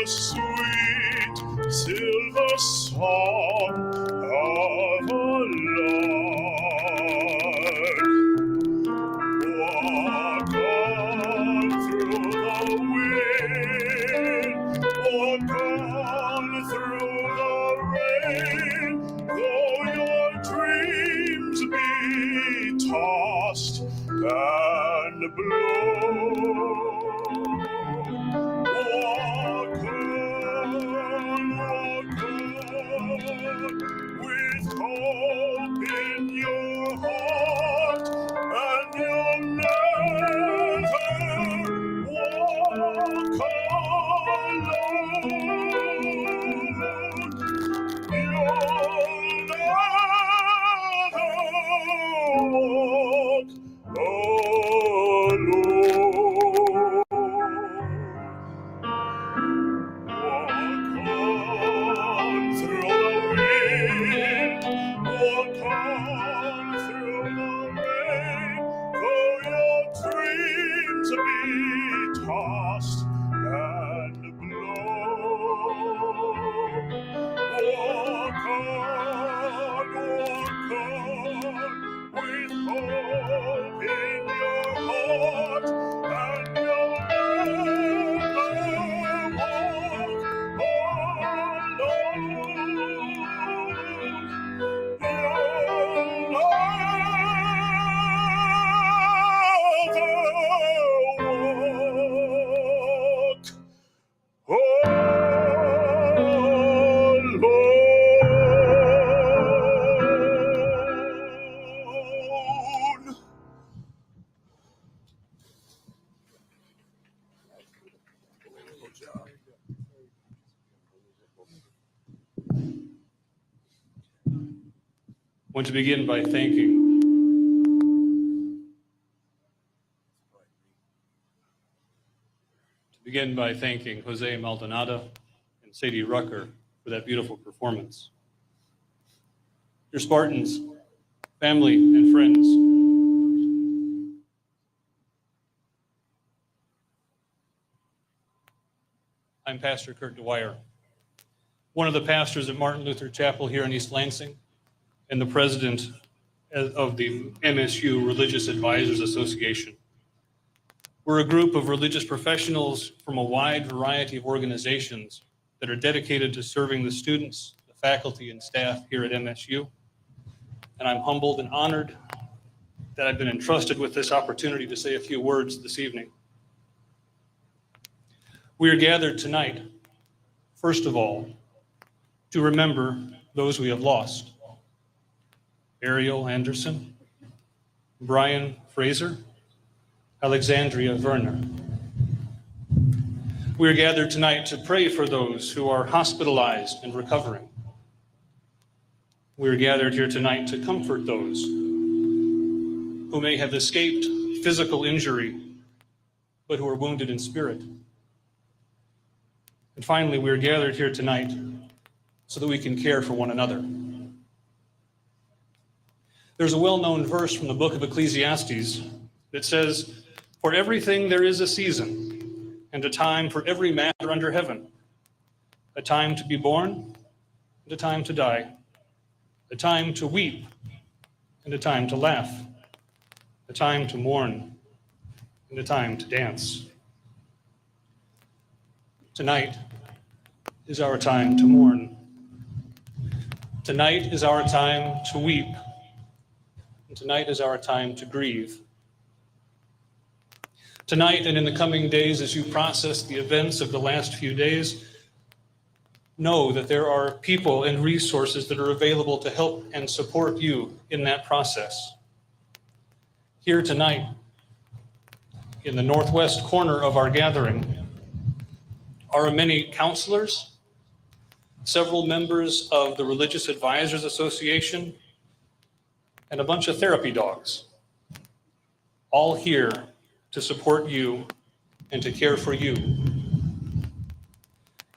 the sweet silver song of a lark. Walk on through the wind, walk on through the rain, though your dreams be tossed and blown. Walk on, with hope in your heart, and you'll never walk alone. You'll never walk alone. Walk on through the rain, though your dreams be tossed and blown. Walk on, with hope in your heart, and you'll never walk alone. I want to begin by thanking Jose Maldonado and Sadie Rucker for that beautiful performance. Your Spartans, family, and friends, I'm Pastor Kurt Dwyer, one of the pastors at Martin Luther Chapel here in East Lansing, and the president of the MSU Religious Advisors Association. We're a group of religious professionals from a wide variety of organizations that are dedicated to serving the students, the faculty, and staff here at MSU. And I'm humbled and honored that I've been entrusted with this opportunity to say a few words this evening. We are gathered tonight, first of all, to remember those we have lost. Ariel Anderson, Brian Fraser, Alexandria Werner. We are gathered tonight to pray for those who are hospitalized and recovering. We are gathered here tonight to comfort those who may have escaped physical injury, but who are wounded in spirit. And finally, we are gathered here tonight so that we can care for one another. There's a well-known verse from the book of Ecclesiastes that says, "For everything there is a season, and a time for every matter under heaven, a time to be born, and a time to die, a time to weep, and a time to laugh, a time to mourn, and a time to dance." Tonight is our time to mourn. Tonight is our time to weep. And tonight is our time to grieve. Tonight and in the coming days, as you process the events of the last few days, know that there are people and resources that are available to help and support you in that process. Here tonight, in the northwest corner of our gathering, are many counselors, several members of the Religious Advisors Association, and a bunch of therapy dogs, all here to support you and to care for you.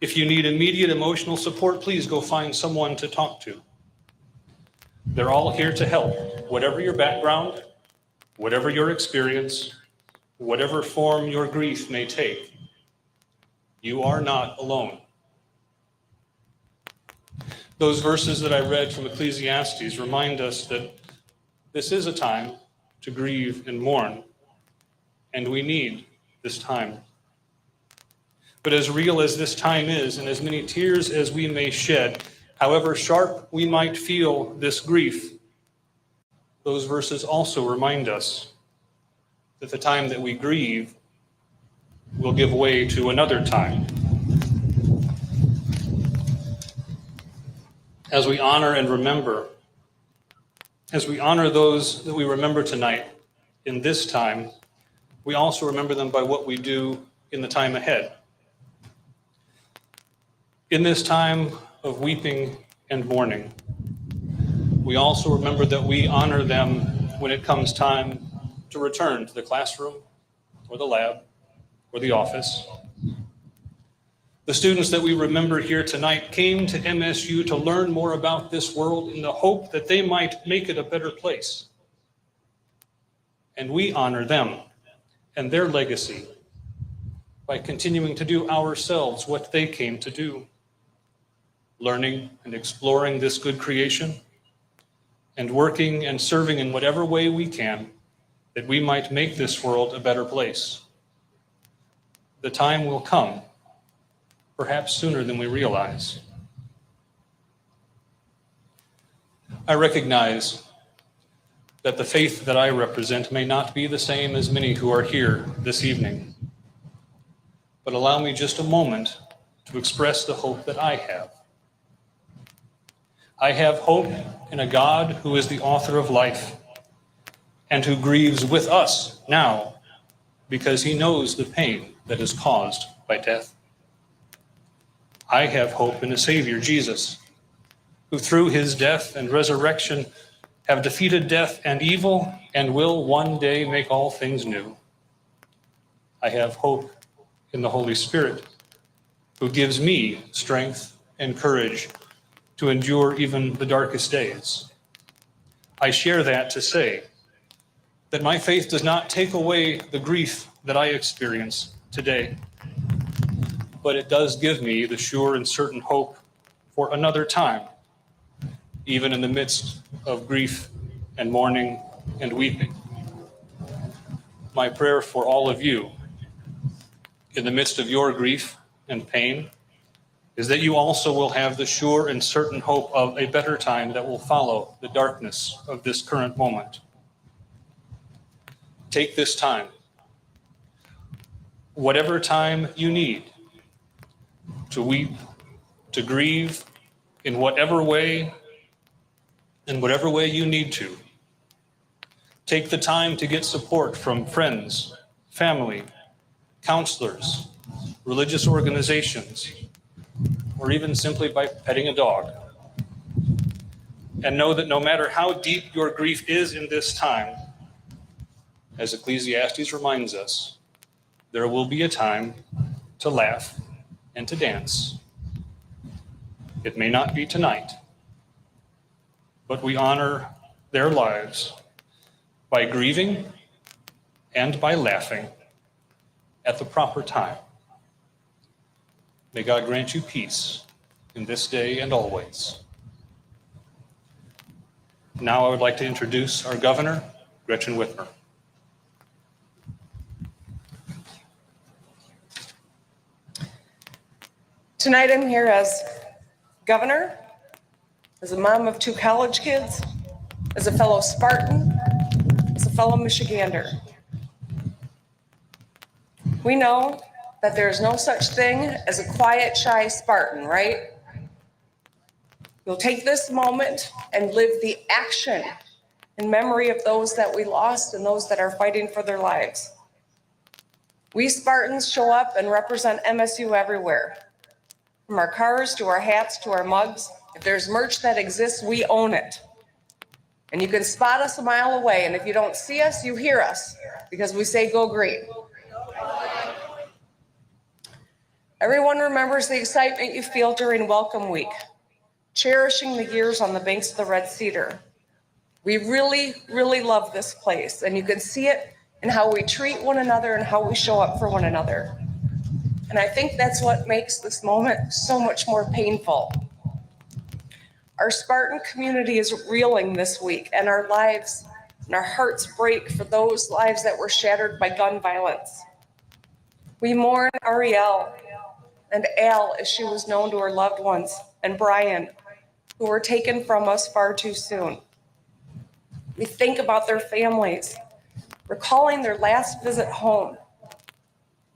If you need immediate emotional support, please go find someone to talk to. They're all here to help, whatever your background, whatever your experience, whatever form your grief may take. You are not alone. Those verses that I read from Ecclesiastes remind us that this is a time to grieve and mourn, and we need this time. But as real as this time is, and as many tears as we may shed, however sharp we might feel this grief, those verses also remind us that the time that we grieve will give way to another time. As we honor and remember, as we honor those that we remember tonight in this time, we also remember them by what we do in the time ahead. In this time of weeping and mourning, we also remember that we honor them when it comes time to return to the classroom or the lab or the office. The students that we remember here tonight came to MSU to learn more about this world in the hope that they might make it a better place. And we honor them and their legacy by continuing to do ourselves what they came to do, learning and exploring this good creation, and working and serving in whatever way we can that we might make this world a better place. The time will come, perhaps sooner than we realize. I recognize that the faith that I represent may not be the same as many who are here this evening, but allow me just a moment to express the hope that I have. I have hope in a God who is the author of life and who grieves with us now because he knows the pain that is caused by death. I have hope in a Savior, Jesus, who through his death and resurrection have defeated death and evil and will one day make all things new. I have hope in the Holy Spirit, who gives me strength and courage to endure even the darkest days. I share that to say that my faith does not take away the grief that I experience today, but it does give me the sure and certain hope for another time, even in the midst of grief and mourning and weeping. My prayer for all of you in the midst of your grief and pain is that you also will have the sure and certain hope of a better time that will follow the darkness of this current moment. Take this time, whatever time you need, to weep, to grieve, in whatever way you need to. Take the time to get support from friends, family, counselors, religious organizations, or even simply by petting a dog. And know that no matter how deep your grief is in this time, as Ecclesiastes reminds us, there will be a time to laugh and to dance. It may not be tonight, but we honor their lives by grieving and by laughing at the proper time. May God grant you peace in this day and always. Now I would like to introduce our governor, Gretchen Whitmer. Tonight I'm here as governor, as a mom of 2 college kids, as a fellow Spartan, as a fellow Michigander. We know that there is no such thing as a quiet, shy Spartan, right? You'll take this moment and live the action in memory of those that we lost and those that are fighting for their lives. We Spartans show up and represent MSU everywhere. From our cars to our hats to our mugs. If there's merch that exists, we own it. And you can spot us a mile away, and if you don't see us, you hear us, because we say go green. Everyone remembers the excitement you feel during Welcome Week, cherishing the years on the banks of the Red Cedar. We really, really love this place, and you can see it in how we treat one another and how we show up for one another. And I think that's what makes this moment so much more painful. Our Spartan community is reeling this week, and our lives and our hearts break for those lives that were shattered by gun violence. We mourn Ariel and Al, as she was known to her loved ones, and Brian, who were taken from us far too soon. We think about their families, recalling their last visit home.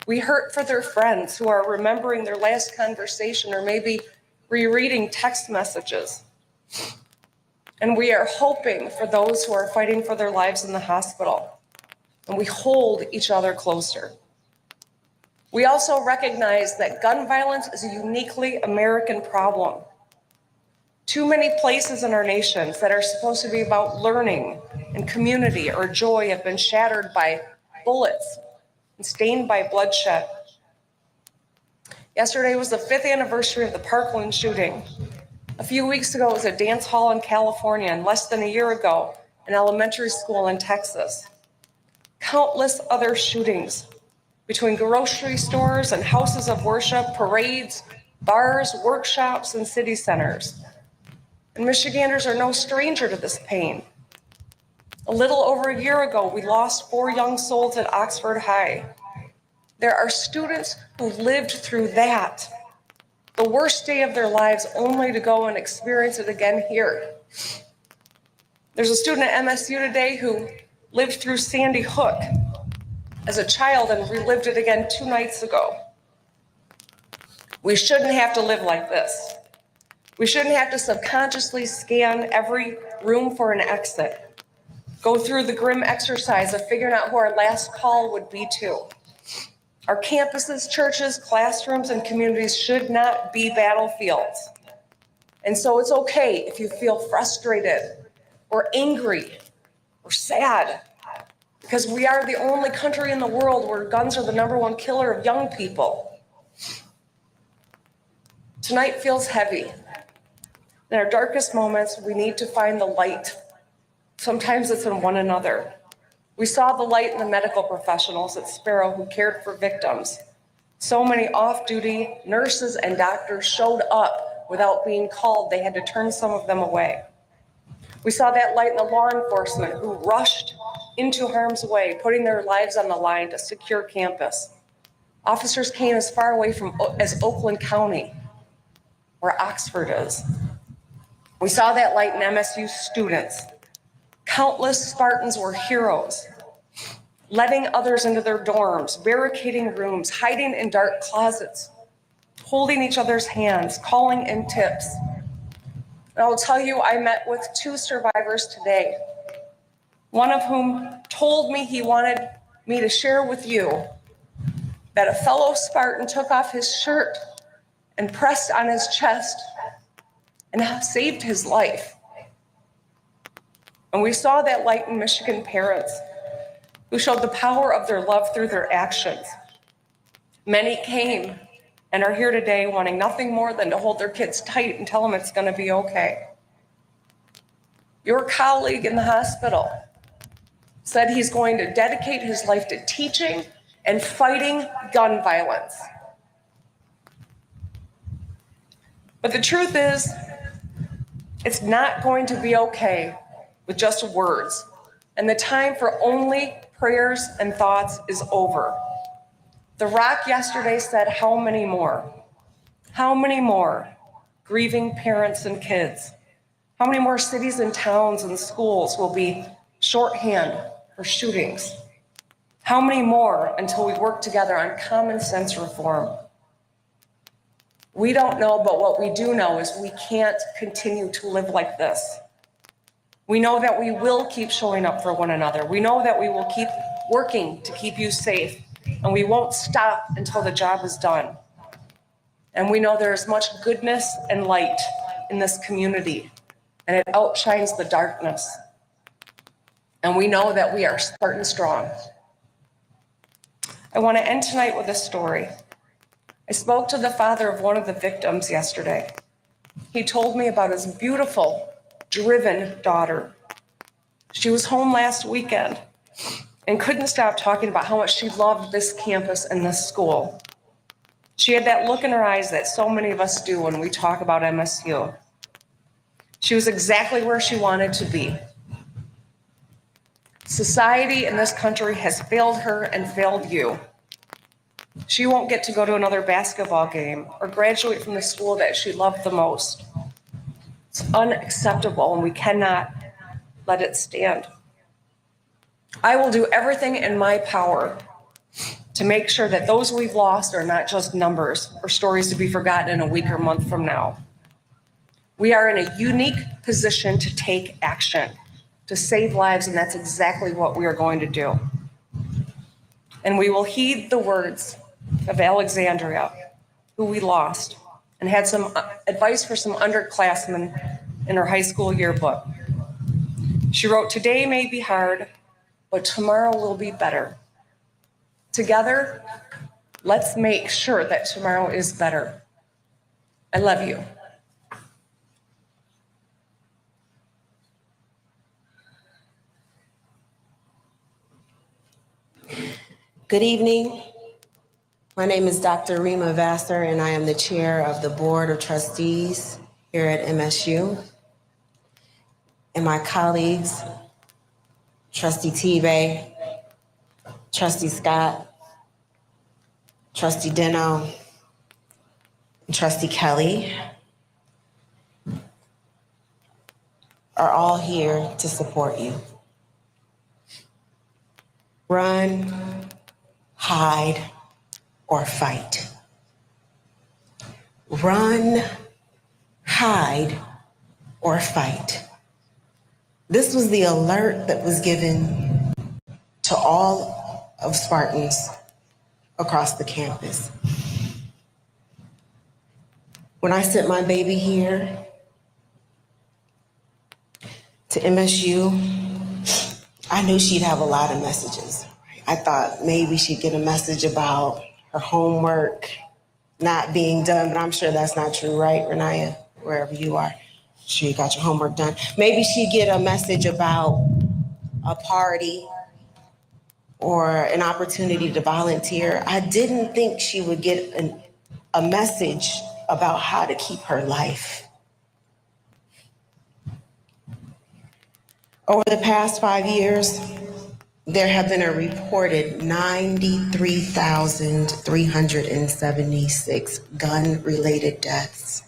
We hurt for their friends who are remembering their last conversation or maybe rereading text messages. And we are hoping for those who are fighting for their lives in the hospital. And we hold each other closer. We also recognize that gun violence is a uniquely American problem. Too many places in our nations that are supposed to be about learning and community or joy have been shattered by bullets and stained by bloodshed. Yesterday was the 5th anniversary of the Parkland shooting. A few weeks ago, it was a dance hall in California, and less than a year ago, an elementary school in Texas. Countless other shootings between grocery stores and houses of worship, parades, bars, workshops, and city centers. And Michiganders are no stranger to this pain. A little over a year ago, we lost 4 young souls at Oxford High. There are students who lived through that, the worst day of their lives, only to go and experience it again here. There's a student at MSU today who lived through Sandy Hook as a child and relived it again 2 nights ago. We shouldn't have to live like this. We shouldn't have to subconsciously scan every room for an exit, go through the grim exercise of figuring out who our last call would be to. Our campuses, churches, classrooms, and communities should not be battlefields. And so it's okay if you feel frustrated or angry or sad, because we are the only country in the world where guns are the #1 killer of young people. Tonight feels heavy. In our darkest moments, we need to find the light. Sometimes it's in one another. We saw the light in the medical professionals at Sparrow who cared for victims. So many off-duty nurses and doctors showed up without being called. They had to turn some of them away. We saw that light in the law enforcement who rushed into harm's way, putting their lives on the line to secure campus. Officers came as far away as Oakland County, where Oxford is. We saw that light in MSU students. Countless Spartans were heroes, letting others into their dorms, barricading rooms, hiding in dark closets, holding each other's hands, calling in tips. And I will tell you, I met with 2 survivors today, one of whom told me he wanted me to share with you that a fellow Spartan took off his shirt and pressed on his chest and saved his life. And we saw that light in Michigan parents who showed the power of their love through their actions. Many came and are here today wanting nothing more than to hold their kids tight and tell them it's going to be okay. Your colleague in the hospital said he's going to dedicate his life to teaching and fighting gun violence. But the truth is, it's not going to be okay with just words, and the time for only prayers and thoughts is over. The Rock yesterday said, how many more? How many more grieving parents and kids? How many more cities and towns and schools will be shorthand for shootings? How many more until we work together on common sense reform? We don't know, but what we do know is we can't continue to live like this. We know that we will keep showing up for one another. We know that we will keep working to keep you safe, and we won't stop until the job is done. And we know there is much goodness and light in this community, and it outshines the darkness. And we know that we are Spartan strong. I want to end tonight with a story. I spoke to the father of one of the victims yesterday. He told me about his beautiful, driven daughter. She was home last weekend and couldn't stop talking about how much she loved this campus and this school. She had that look in her eyes that so many of us do when we talk about MSU. She was exactly where she wanted to be. Society in this country has failed her and failed you. She won't get to go to another basketball game or graduate from the school that she loved the most. It's unacceptable, and we cannot let it stand. I will do everything in my power to make sure that those we've lost are not just numbers or stories to be forgotten in a week or month from now. We are in a unique position to take action, to save lives, and that's exactly what we are going to do. And we will heed the words of Alexandria, who we lost, and had some advice for some underclassmen in her high school yearbook. She wrote, "Today may be hard, but tomorrow will be better. Together, let's make sure that tomorrow is better. I love you." Good evening. My name is Dr. Rima Vassar, and I am the chair of the Board of Trustees here at MSU. And my colleagues, Trustee Tebay, Trustee Scott, Trustee Deno, and Trustee Kelly are all here to support you. Run, hide, or fight. Run, hide, or fight. This was the alert that was given to all of Spartans across the campus. When I sent my baby here to MSU, I knew she'd have a lot of messages. I thought maybe she'd get a message about her homework not being done, but I'm sure that's not true, right, Renaya? Wherever you are, sure you got your homework done. Maybe she'd get a message about a party or an opportunity to volunteer. I didn't think she would get a message about how to keep her life. Over the past 5 years, there have been a reported 93,376 gun-related deaths,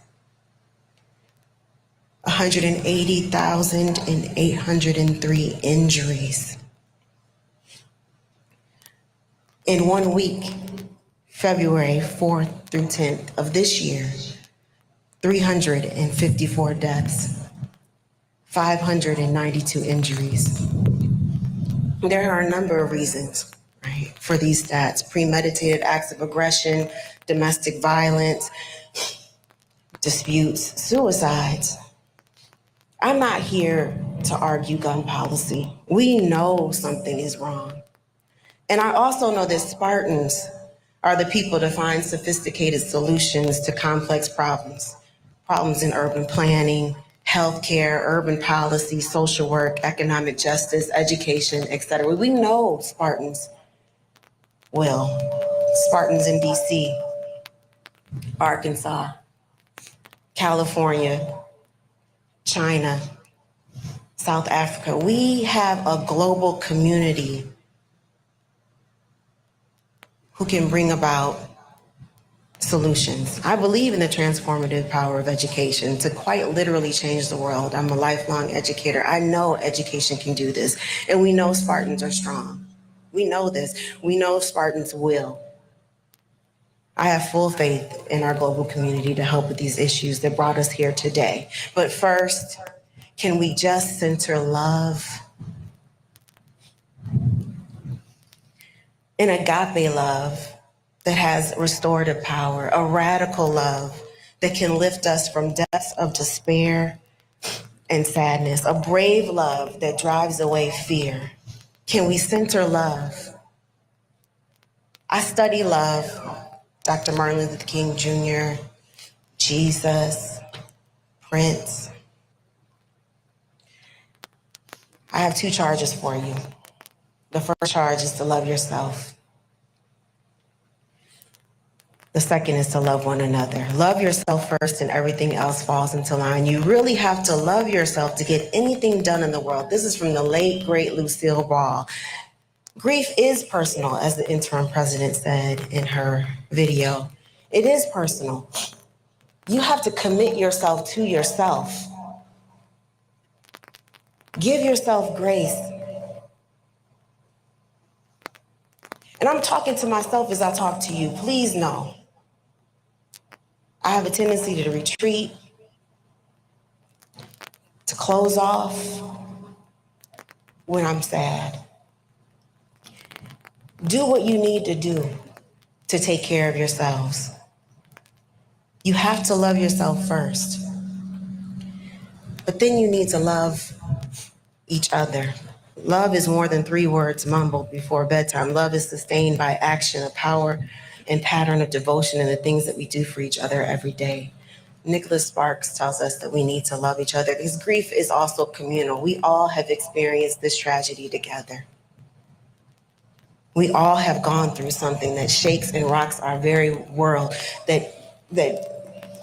180,803 injuries. In 1 week, February 4th through 10th of this year, 354 deaths, 592 injuries. There are a number of reasons, right, for these stats: premeditated acts of aggression, domestic violence, disputes, suicides. I'm not here to argue gun policy. We know something is wrong. And I also know that Spartans are the people to find sophisticated solutions to complex problems. Problems in urban planning, healthcare, urban policy, social work, economic justice, education, etc. We know Spartans will. Spartans in DC, Arkansas, California, China, South Africa. We have a global community who can bring about solutions. I believe in the transformative power of education to quite literally change the world. I'm a lifelong educator. I know education can do this, and we know Spartans are strong. We know this. We know Spartans will. I have full faith in our global community to help with these issues that brought us here today. But first, can we just center love? An agape love that has restorative power, a radical love that can lift us from depths of despair and sadness, a brave love that drives away fear. Can we center love? I study love. Dr. Martin Luther King Jr., Jesus, Prince. I have 2 charges for you. The first charge is to love yourself. The second is to love one another. Love yourself first and everything else falls into line. You really have to love yourself to get anything done in the world. This is from the late, great Lucille Ball. Grief is personal, as the interim president said in her video. It is personal. You have to commit yourself to yourself. Give yourself grace. And I'm talking to myself as I talk to you. Please know, I have a tendency to retreat, to close off when I'm sad. Do what you need to do to take care of yourselves. You have to love yourself first. But then you need to love each other. Love is more than 3 words mumbled before bedtime. Love is sustained by action, a power and pattern of devotion in the things that we do for each other every day. Nicholas Sparks tells us that we need to love each other because grief is also communal. We all have experienced this tragedy together. We all have gone through something that shakes and rocks our very world, that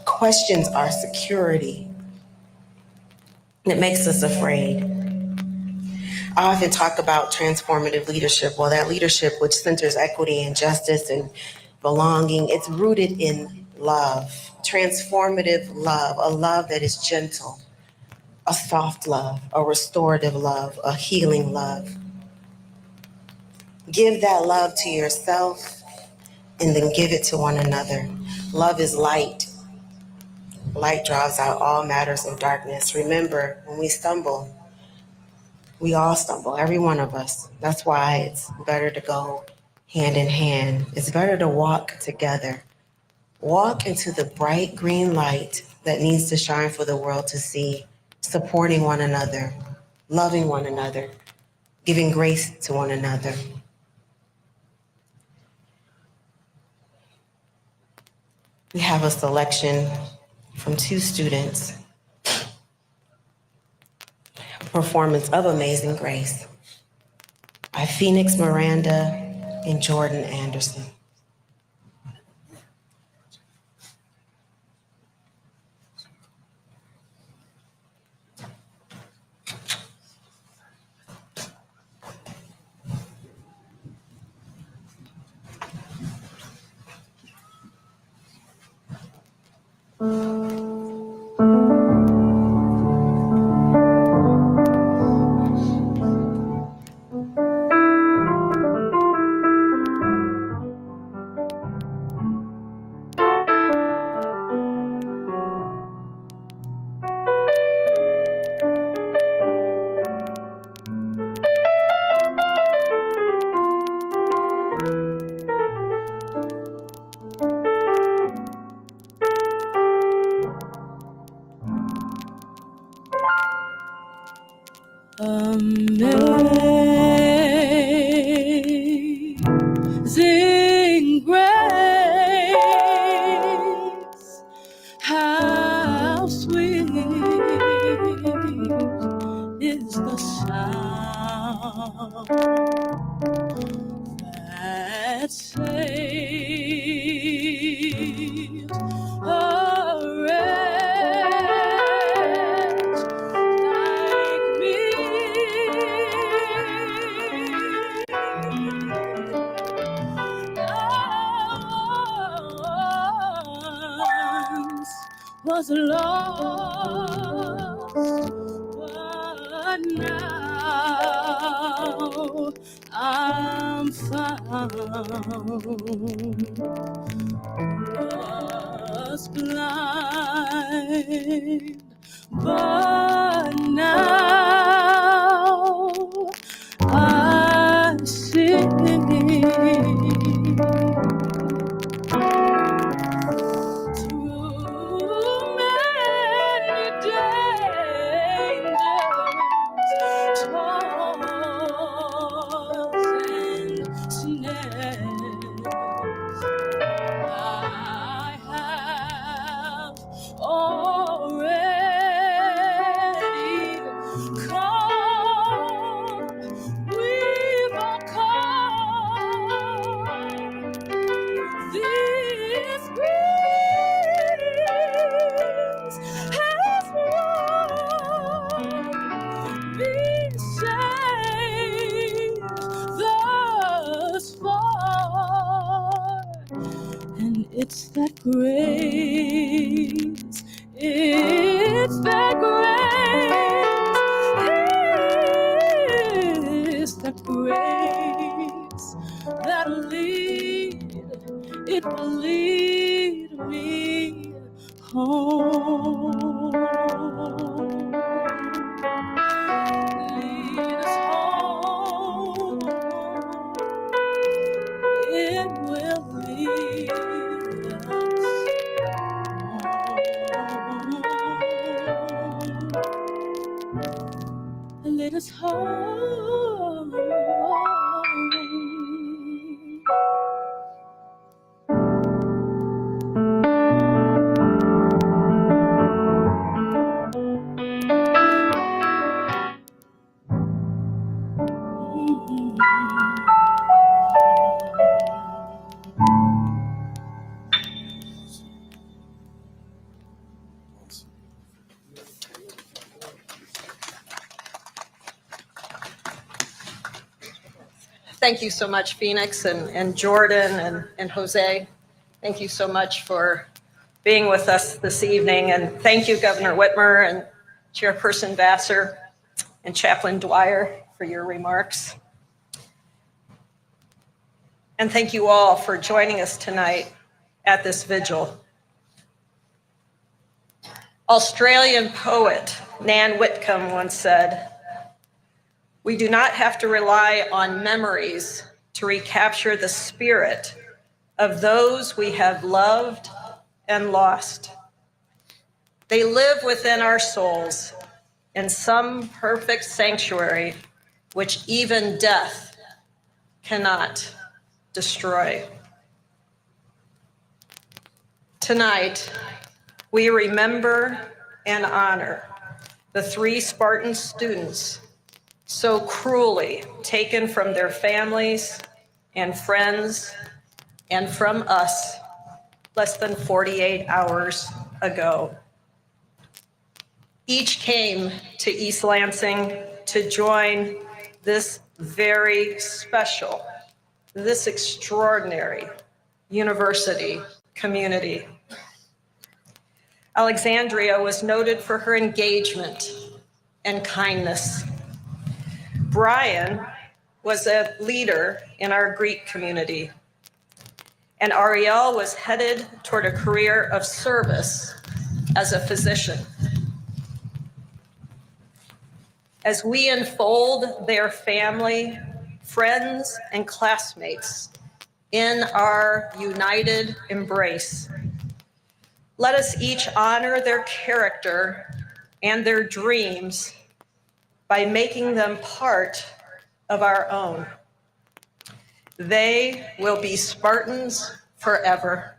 questions our security, that makes us afraid. I often talk about transformative leadership. Well, that leadership which centers equity and justice and belonging, it's rooted in love, transformative love, a love that is gentle, a soft love, a restorative love, a healing love. Give that love to yourself and then give it to one another. Love is light. Light drives out all matters of darkness. Remember, when we stumble, we all stumble, every one of us. That's why it's better to go hand in hand. It's better to walk together. Walk into the bright green light that needs to shine for the world to see, supporting one another, loving one another, giving grace to one another. We have a selection from 2 students, a performance of Amazing Grace by Phoenix Miranda and Jordan Anderson. Amazing grace, how sweet is the sound that saved a wretch like me. Once was lost, but now I'm found. Was blind, but now I see. Through many dangers, toils, and snares, I have already come It's that grace. It's that grace. It's that grace that'll lead. It will lead me home. Lead us home. It will lead us home. Lead us home. Thank you so much, Phoenix and Jordan and Jose. Thank you so much for being with us this evening. And thank you, Governor Whitmer and Chairperson Vassar and Chaplain Dwyer for your remarks. And thank you all for joining us tonight at this vigil. Australian poet Nan Whitcomb once said, "We do not have to rely on memories to recapture the spirit of those we have loved and lost. They live within our souls in some perfect sanctuary which even death cannot destroy." Tonight, we remember and honor the 3 Spartan students so cruelly taken from their families and friends and from us less than 48 hours ago. Each came to East Lansing to join this very special, this extraordinary university community. Alexandria was noted for her engagement and kindness. Brian was a leader in our Greek community, and Ariel was headed toward a career of service as a physician. As we enfold their family, friends, and classmates in our united embrace, let us each honor their character and their dreams by making them part of our own. They will be Spartans forever.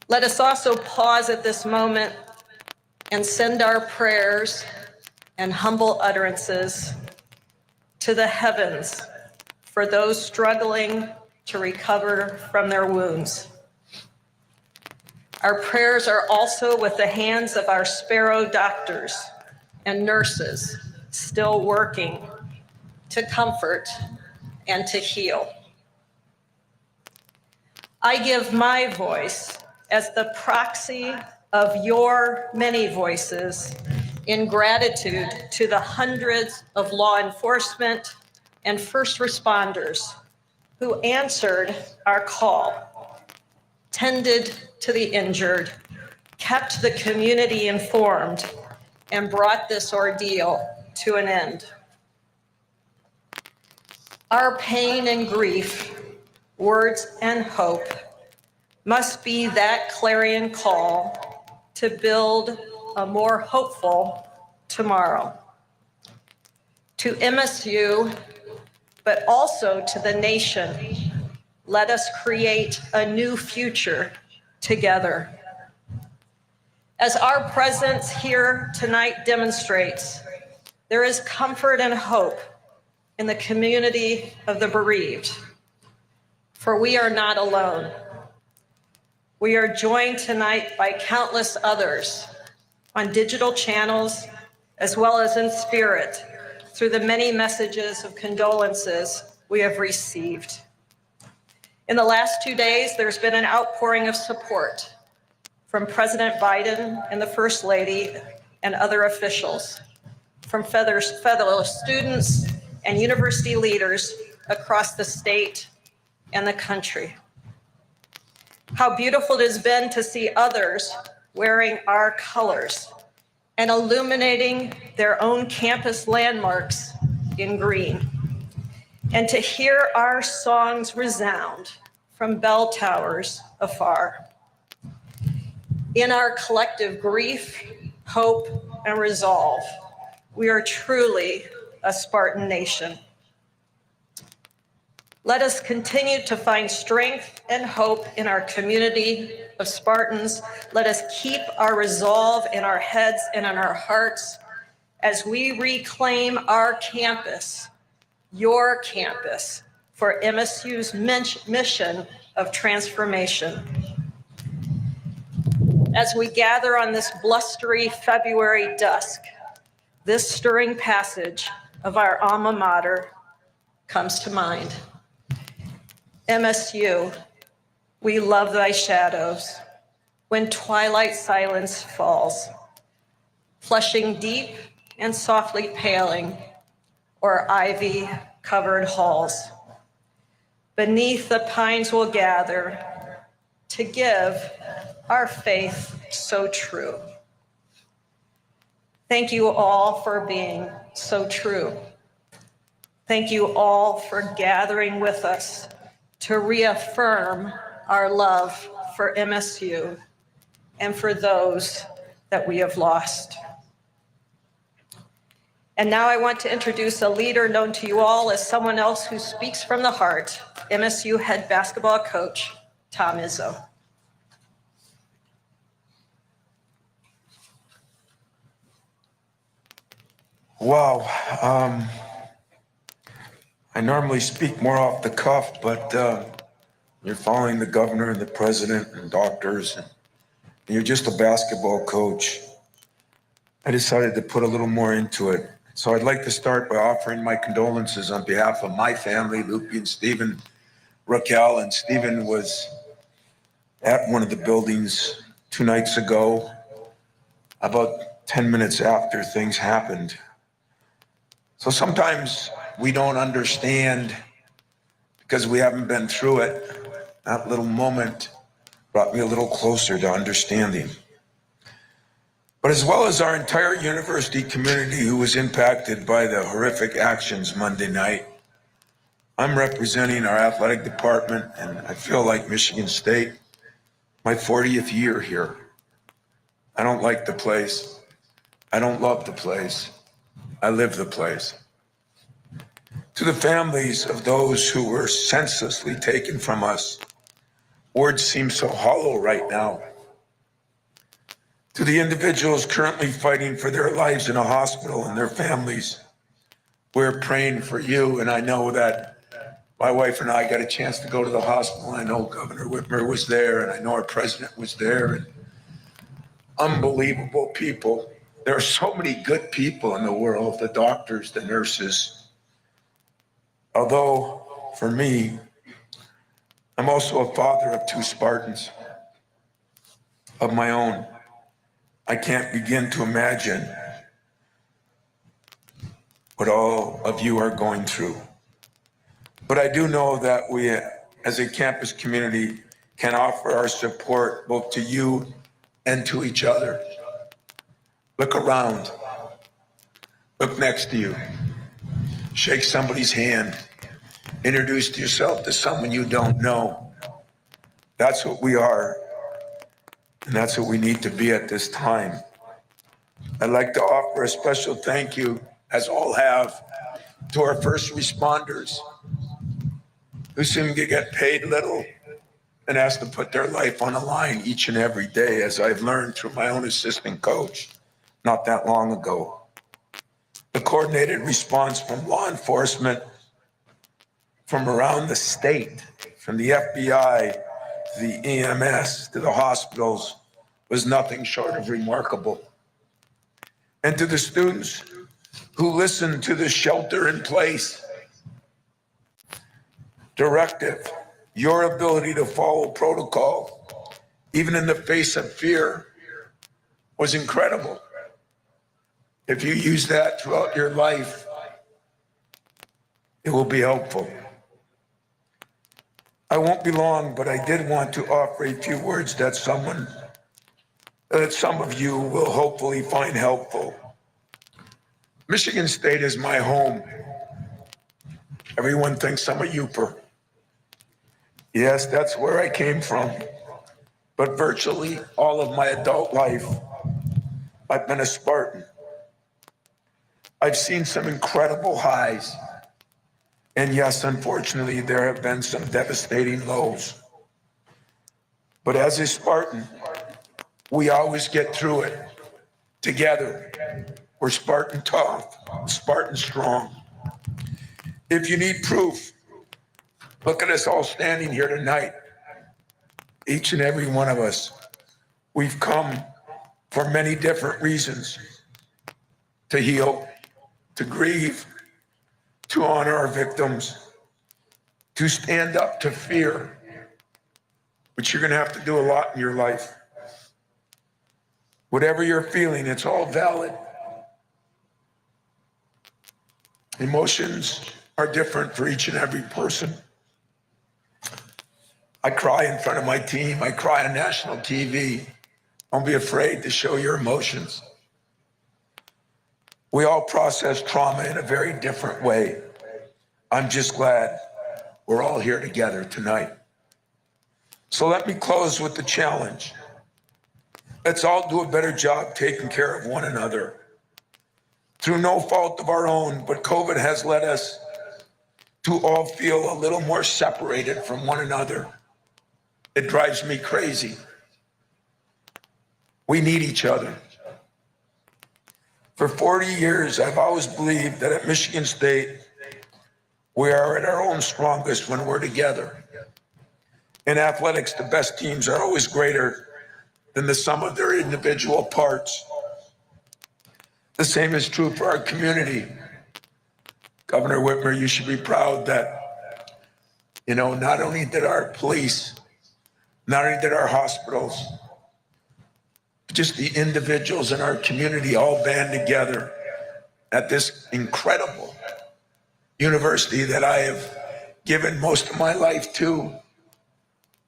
Let us also pause at this moment and send our prayers and humble utterances to the heavens for those struggling to recover from their wounds. Our prayers are also with the hands of our sparrow doctors and nurses still working to comfort and to heal. I give my voice as the proxy of your many voices in gratitude to the hundreds of law enforcement and first responders who answered our call, tended to the injured, kept the community informed, and brought this ordeal to an end. Our pain and grief, words and hope must be that clarion call to build a more hopeful tomorrow. To MSU, but also to the nation, let us create a new future together. As our presence here tonight demonstrates, there is comfort and hope in the community of the bereaved, for we are not alone. We are joined tonight by countless others on digital channels, as well as in spirit, through the many messages of condolences we have received. In the last 2 days, there's been an outpouring of support from President Biden and the First Lady and other officials, from fellow students and university leaders across the state and the country. How beautiful it has been to see others wearing our colors and illuminating their own campus landmarks in green, and to hear our songs resound from bell towers afar. In our collective grief, hope, and resolve, we are truly a Spartan nation. Let us continue to find strength and hope in our community of Spartans. Let us keep our resolve in our heads and in our hearts as we reclaim our campus, your campus, for MSU's mission of transformation. As we gather on this blustery February dusk, this stirring passage of our alma mater comes to mind. MSU, we love thy shadows when twilight silence falls, flushing deep and softly paling o'er ivy-covered halls. Beneath the pines we'll gather to give our faith so true. Thank you all for being so true. Thank you all for gathering with us to reaffirm our love for MSU and for those that we have lost. And now I want to introduce a leader known to you all as someone else who speaks from the heart, MSU head basketball coach, Tom Izzo. Wow. I normally speak more off the cuff, but you're following the governor and the president and doctors, and you're just a basketball coach. I decided to put a little more into it. So I'd like to start by offering my condolences on behalf of my family, Lupe and Stephen, Raquel. And Stephen was at one of the buildings 2 nights ago, about 10 minutes after things happened. So sometimes we don't understand because we haven't been through it. That little moment brought me a little closer to understanding. But as well as our entire university community who was impacted by the horrific actions Monday night, I'm representing our athletic department, and I feel like Michigan State, my 40th year here. I don't like the place. I don't love the place. I live the place. To the families of those who were senselessly taken from us, words seem so hollow right now. To the individuals currently fighting for their lives in a hospital and their families, we're praying for you. And I know that my wife and I got a chance to go to the hospital. I know Governor Whitmer was there, and I know our president was there, and unbelievable people. There are so many good people in the world, the doctors, the nurses. Although, for me, I'm also a father of 2 Spartans of my own. I can't begin to imagine what all of you are going through. But I do know that we, as a campus community, can offer our support both to you and to each other. Look around. Look next to you. Shake somebody's hand. Introduce yourself to someone you don't know. That's what we are. And that's what we need to be at this time. I'd like to offer a special thank you, as all have, to our first responders who seem to get paid little and has to put their life on the line each and every day, as I've learned through my own assistant coach not that long ago. The coordinated response from law enforcement from around the state, from the FBI, the EMS, to the hospitals, was nothing short of remarkable. And to the students who listened to the shelter in place directive Your ability to follow protocol, even in the face of fear, was incredible. If you use that throughout your life, it will be helpful. I won't be long, but I did want to offer a few words that some of you will hopefully find helpful. Michigan State is my home. Everyone thinks I'm a Yooper. Yes, that's where I came from. But virtually all of my adult life, I've been a Spartan. I've seen some incredible highs. And yes, unfortunately, there have been some devastating lows. But as a Spartan, we always get through it together. We're Spartan tough, Spartan strong. If you need proof, look at us all standing here tonight. Each and every one of us. We've come for many different reasons: to heal, to grieve, to honor our victims, to stand up to fear, which you're going to have to do a lot in your life. Whatever you're feeling, it's all valid. Emotions are different for each and every person. I cry in front of my team. I cry on national TV. Don't be afraid to show your emotions. We all process trauma in a very different way. I'm just glad we're all here together tonight. So let me close with the challenge. Let's all do a better job taking care of one another. Through no fault of our own, but COVID has led us to all feel a little more separated from one another. It drives me crazy. We need each other. For 40 years, I've always believed that at Michigan State, we are at our own strongest when we're together. In athletics, the best teams are always greater than the sum of their individual parts. The same is true for our community. Governor Whitmer, you should be proud that, not only did our police, not only did our hospitals, just the individuals in our community all band together at this incredible university that I have given most of my life to,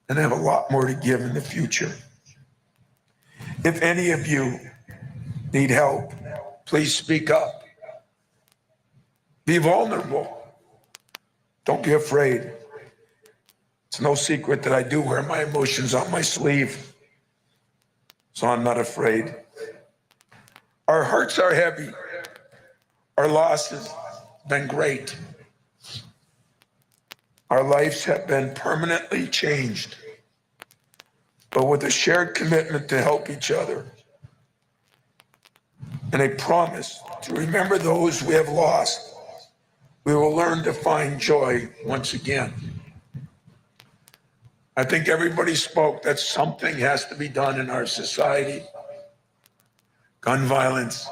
and I have a lot more to give in the future. If any of you need help, please speak up. Be vulnerable. Don't be afraid. It's no secret that I do wear my emotions on my sleeve, so I'm not afraid. Our hearts are heavy. Our loss has been great. Our lives have been permanently changed, but with a shared commitment to help each other and a promise to remember those we have lost, we will learn to find joy once again. I think everybody spoke that something has to be done in our society. Gun violence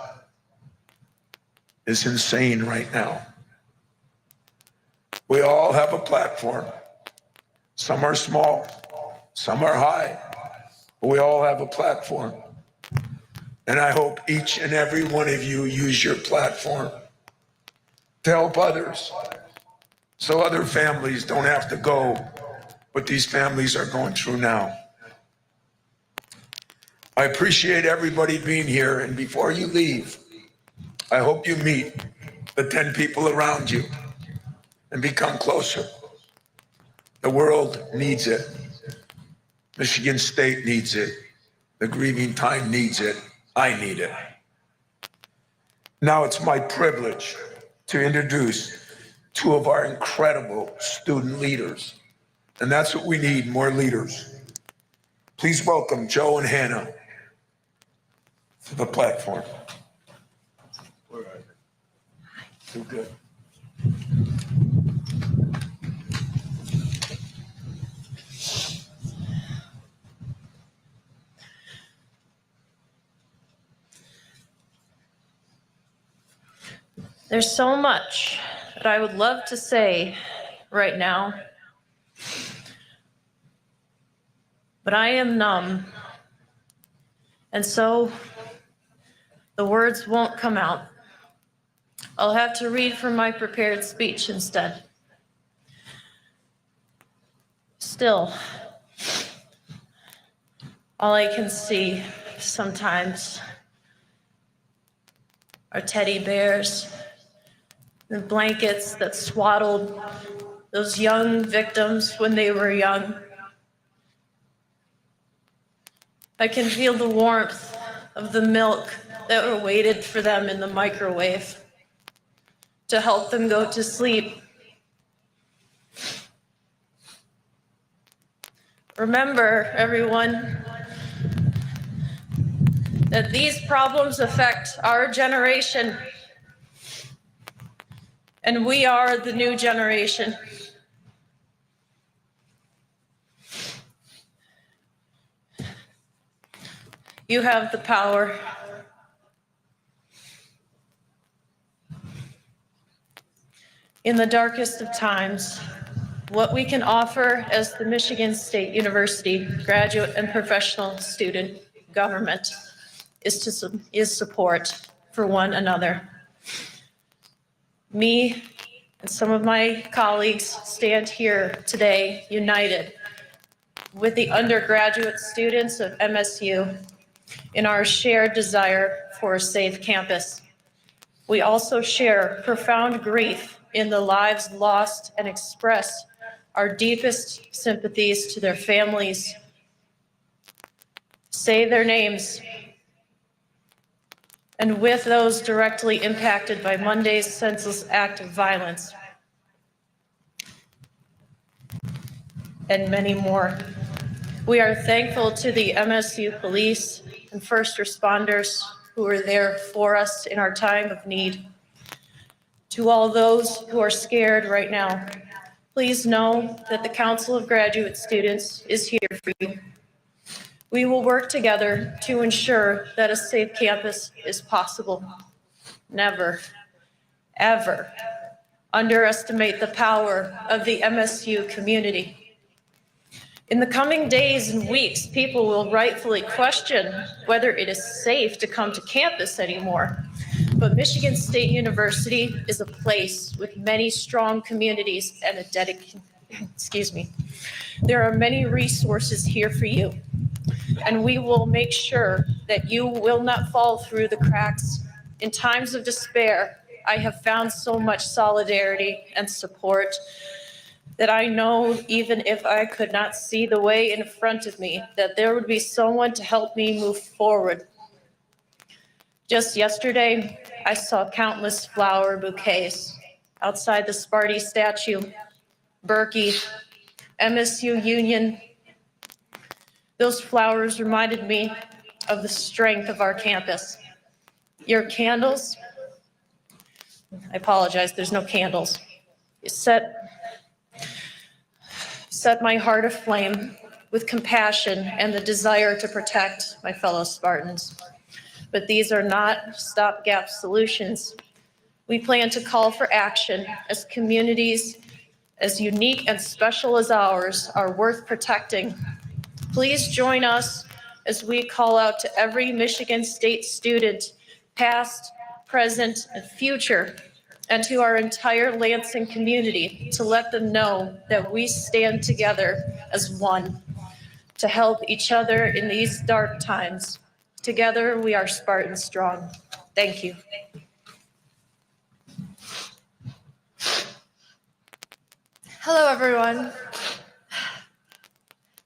is insane right now. We all have a platform. Some are small, some are high, but we all have a platform. And I hope each and every one of you use your platform to help others, so other families don't have to go what these families are going through now. I appreciate everybody being here, and before you leave, I hope you meet the 10 people around you and become closer. The world needs it. Michigan State needs it. The grieving time needs it. I need it. Now it's my privilege to introduce two of our incredible student leaders. And that's what we need, more leaders. Please welcome Joe and Hannah to the platform. Too good. There's so much that I would love to say right now, but I am numb. And so the words won't come out. I'll have to read from my prepared speech instead. Still, all I can see sometimes are teddy bears and blankets that swaddled those young victims when they were young. I can feel the warmth of the milk that waited for them in the microwave to help them go to sleep. Remember, everyone, that these problems affect our generation, and we are the new generation. You have the power. In the darkest of times, what we can offer as the Michigan State University graduate and professional student government is support for one another. Me and some of my colleagues stand here today united with the undergraduate students of MSU in our shared desire for a safe campus. We also share profound grief in the lives lost and express our deepest sympathies to their families. Say their names. And with those directly impacted by Monday's senseless act of violence, and many more. We are thankful to the MSU police and first responders who were there for us in our time of need. To all those who are scared right now, please know that the Council of Graduate Students is here for you. We will work together to ensure that a safe campus is possible. Never, ever underestimate the power of the MSU community. In the coming days and weeks, people will rightfully question whether it is safe to come to campus anymore. But Michigan State University is a place with many strong communities and a dedicated, there are many resources here for you. And we will make sure that you will not fall through the cracks. In times of despair, I have found so much solidarity and support that I know even if I could not see the way in front of me, that there would be someone to help me move forward. Just yesterday, I saw countless flower bouquets outside the Sparty statue, Berkey, MSU Union. Those flowers reminded me of the strength of our campus. Your candles, I apologize, there's no candles. You set my heart aflame with compassion and the desire to protect my fellow Spartans. But these are not stopgap solutions. We plan to call for action as communities as unique and special as ours are worth protecting. Please join us as we call out to every Michigan State student, past, present, and future, and to our entire Lansing community to let them know that we stand together as one to help each other in these dark times. Together, we are Spartan strong. Thank you. Hello, everyone.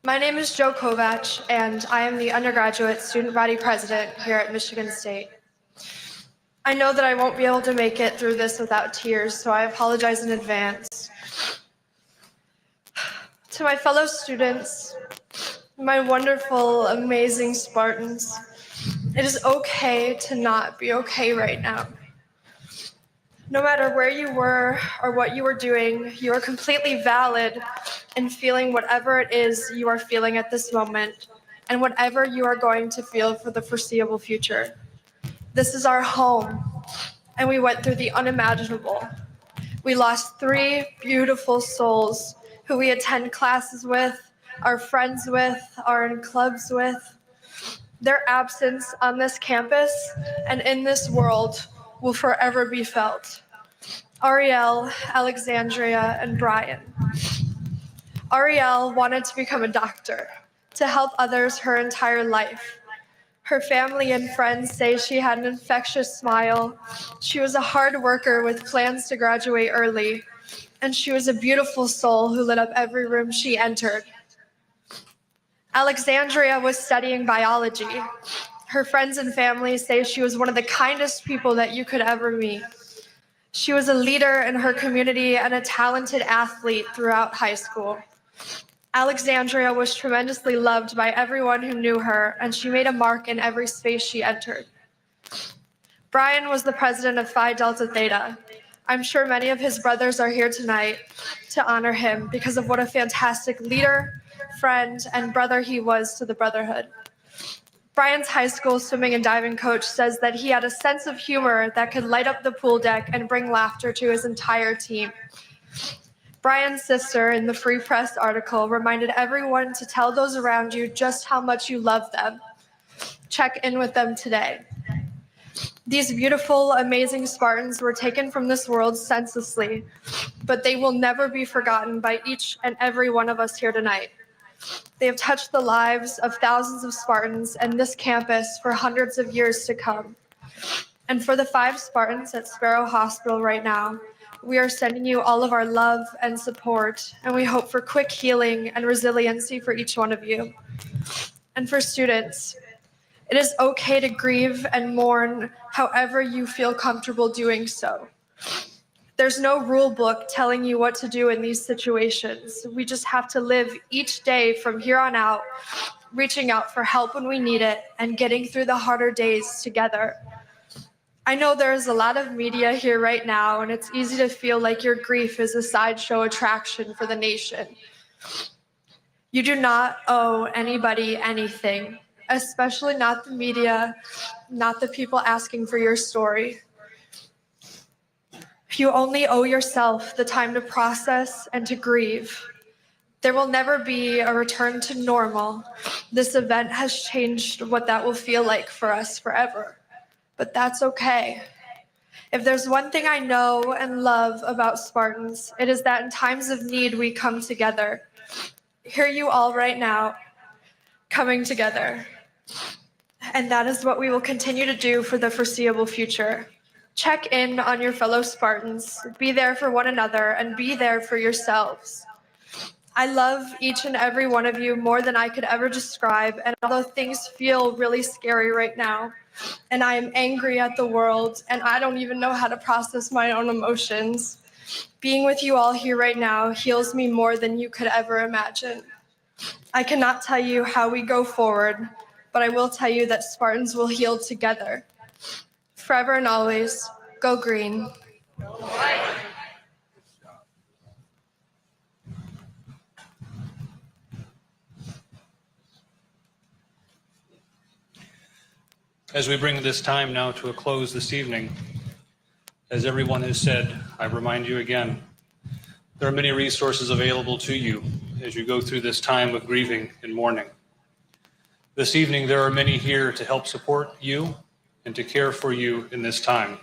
My name is Jo Kovach, and I am the undergraduate student body president here at Michigan State. I know that I won't be able to make it through this without tears, so I apologize in advance. To my fellow students, my wonderful, amazing Spartans, it is okay to not be okay right now. No matter where you were or what you were doing, you are completely valid in feeling whatever it is you are feeling at this moment and whatever you are going to feel for the foreseeable future. This is our home, and we went through the unimaginable. We lost 3 beautiful souls who we attend classes with, are friends with, are in clubs with. Their absence on this campus and in this world will forever be felt. Ariel, Alexandria, and Brian. Ariel wanted to become a doctor, to help others her entire life. Her family and friends say she had an infectious smile. She was a hard worker with plans to graduate early, and she was a beautiful soul who lit up every room she entered. Alexandria was studying biology. Her friends and family say she was one of the kindest people that you could ever meet. She was a leader in her community and a talented athlete throughout high school. Alexandria was tremendously loved by everyone who knew her, and she made a mark in every space she entered. Brian was the president of Phi Delta Theta. I'm sure many of his brothers are here tonight to honor him because of what a fantastic leader, friend, and brother he was to the brotherhood. Brian's high school swimming and diving coach says that he had a sense of humor that could light up the pool deck and bring laughter to his entire team. Brian's sister, in the Free Press article, reminded everyone to tell those around you just how much you love them. Check in with them today. These beautiful, amazing Spartans were taken from this world senselessly, but they will never be forgotten by each and every one of us here tonight. They have touched the lives of thousands of Spartans and this campus for hundreds of years to come. And for the 5 Spartans at Sparrow Hospital right now, we are sending you all of our love and support, and we hope for quick healing and resiliency for each one of you. And for students, it is okay to grieve and mourn however you feel comfortable doing so. There's no rule book telling you what to do in these situations. We just have to live each day from here on out, reaching out for help when we need it and getting through the harder days together. I know there's a lot of media here right now, and it's easy to feel like your grief is a sideshow attraction for the nation. You do not owe anybody anything, especially not the media, not the people asking for your story. You only owe yourself the time to process and to grieve. There will never be a return to normal. This event has changed what that will feel like for us forever. But that's okay. If there's one thing I know and love about Spartans, it is that in times of need, we come together. Hear you all right now, coming together. And that is what we will continue to do for the foreseeable future. Check in on your fellow Spartans, be there for one another, and be there for yourselves. I love each and every one of you more than I could ever describe, and although things feel really scary right now, and I am angry at the world, and I don't even know how to process my own emotions, being with you all here right now heals me more than you could ever imagine. I cannot tell you how we go forward, but I will tell you that Spartans will heal together. Forever and always, go green. As we bring this time now to a close this evening, as everyone has said, I remind you again, there are many resources available to you as you go through this time of grieving and mourning. This evening, there are many here to help support you and to care for you in this time.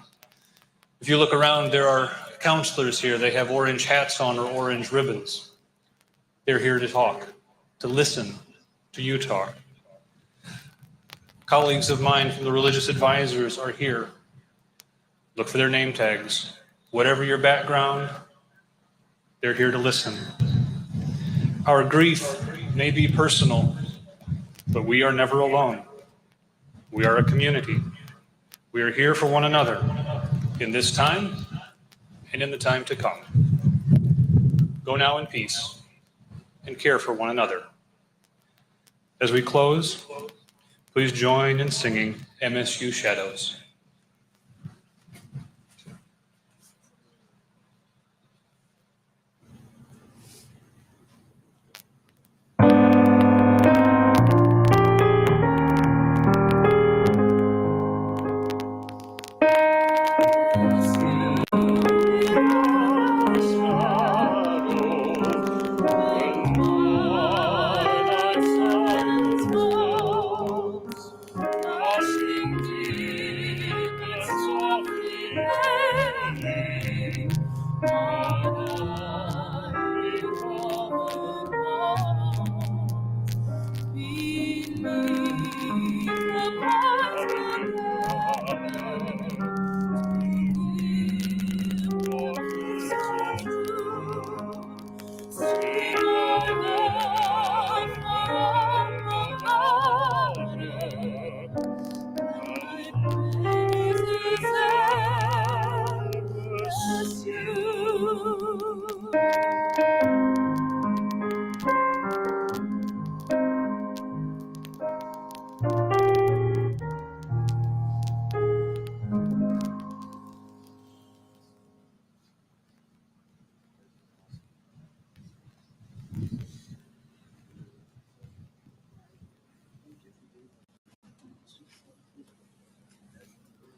If you look around, there are counselors here. They have orange hats on or orange ribbons. They're here to talk, to listen to you talk. Colleagues of mine from the religious advisors are here. Look for their name tags. Whatever your background, they're here to listen. Our grief may be personal, but we are never alone. We are a community. We are here for one another in this time and in the time to come. Go now in peace and care for one another. As we close, please join in singing MSU Shadows.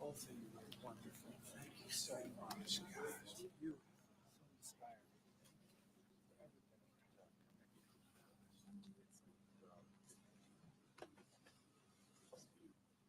Both of you are wonderful. Thank you so much, guys.